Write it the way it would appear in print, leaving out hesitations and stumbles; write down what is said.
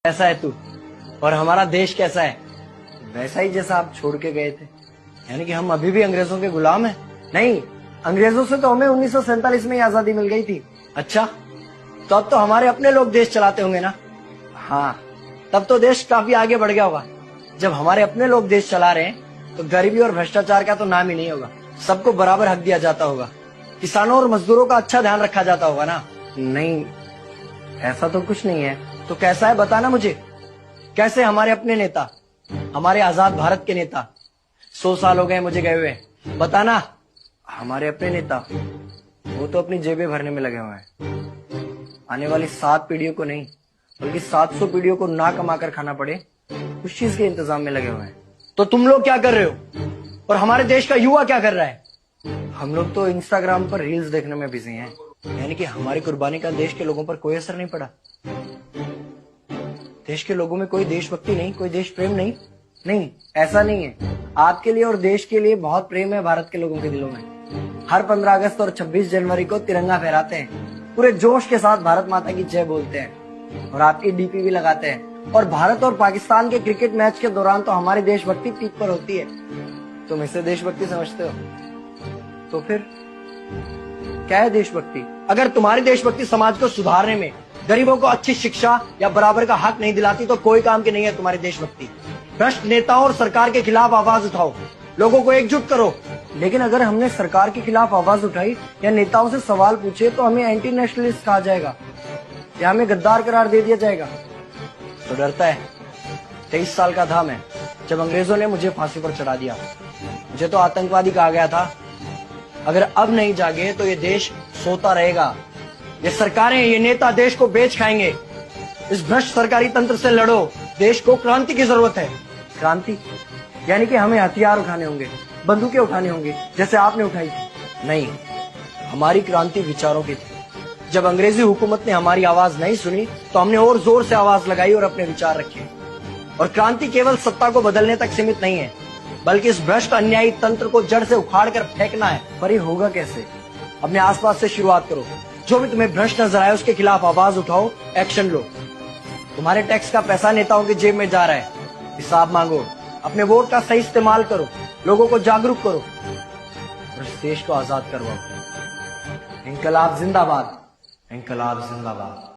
कैसा है तू और हमारा देश कैसा है? वैसा ही जैसा आप छोड़ के गए थे। यानी कि हम अभी भी अंग्रेजों के गुलाम हैं? नहीं, अंग्रेजों से तो हमें 1947 में ही आजादी मिल गई थी। अच्छा, तो अब तो हमारे अपने लोग देश चलाते होंगे ना? हाँ, तब तो देश काफी आगे बढ़ गया होगा। जब हमारे अपने लोग देश चला रहे हैं तो गरीबी और भ्रष्टाचार का तो नाम ही नहीं होगा। सबको बराबर हक दिया जाता होगा, किसानों और मजदूरों का अच्छा ध्यान रखा जाता होगा ना? नहीं, ऐसा तो कुछ नहीं है। तो कैसा है बताना मुझे। कैसे हमारे अपने नेता, हमारे आजाद भारत के नेता, 100 साल हो गए मुझे गए हुए, बताना। हमारे अपने नेता वो तो अपनी जेबें भरने में लगे हुए हैं। आने वाली 7 पीढ़ियों को नहीं बल्कि 700 पीढ़ियों को ना कमा कर खाना पड़े, उस चीज के इंतजाम में लगे हुए हैं। तो तुम लोग क्या कर रहे हो और हमारे देश का युवा क्या कर रहा है? हम लोग तो इंस्टाग्राम पर रील्स देखने में बिजी हैं। यानी कि हमारी कुर्बानी का देश के लोगों पर कोई असर नहीं पड़ा। देश के लोगों में कोई देशभक्ति नहीं, कोई देश प्रेम नहीं। नहीं, ऐसा नहीं है। आपके लिए और देश के लिए बहुत प्रेम है भारत के लोगों के दिलों में। हर 15 अगस्त और 26 जनवरी को तिरंगा फहराते हैं, पूरे जोश के साथ भारत माता की जय बोलते हैं और आपकी डीपी भी लगाते हैं। और भारत और पाकिस्तान के क्रिकेट मैच के दौरान तो हमारी देशभक्ति पीक पर होती है। तुम इसे देशभक्ति समझते हो? तो फिर क्या है देशभक्ति? अगर तुम्हारी देशभक्ति समाज को सुधारने में, गरीबों को अच्छी शिक्षा या बराबर का हक नहीं दिलाती तो कोई काम की नहीं है तुम्हारी देशभक्ति। भ्रष्ट नेताओं और सरकार के खिलाफ आवाज उठाओ, लोगों को एकजुट करो। लेकिन अगर हमने सरकार के खिलाफ आवाज उठाई या नेताओं से सवाल पूछे तो हमें एंटी नेशनलिस्ट कहा जाएगा या हमें गद्दार करार दे दिया जाएगा। तो डरता है। 23 साल का था मैं जब अंग्रेजों ने मुझे फांसी पर चढ़ा दिया। मुझे तो आतंकवादी कहा गया था। अगर अब नहीं जागे तो ये देश सोता रहेगा। ये सरकारें, ये नेता देश को बेच खाएंगे। इस भ्रष्ट सरकारी तंत्र से लड़ो। देश को क्रांति की जरूरत है। क्रांति यानी कि हमें हथियार उठाने होंगे, बंदूकें उठानी होंगी जैसे आपने उठाई थी। नहीं, हमारी क्रांति विचारों की थी। जब अंग्रेजी हुकूमत ने हमारी आवाज नहीं सुनी तो हमने और जोर से आवाज लगाई और अपने विचार रखे। और क्रांति केवल सत्ता को बदलने तक सीमित नहीं है, बल्कि इस भ्रष्ट अन्यायी तंत्र को जड़ से उखाड़ कर फेंकना है। पर ये होगा कैसे? अपने आसपास से शुरुआत करो। जो भी तुम्हें भ्रष्ट नजर आए उसके खिलाफ आवाज उठाओ, एक्शन लो। तुम्हारे टैक्स का पैसा नेताओं की जेब में जा रहा है, हिसाब मांगो। अपने वोट का सही इस्तेमाल करो, लोगों को जागरूक करो और इस देश को आजाद करवाओ। इंकलाब जिंदाबाद, इंकलाब जिंदाबाद।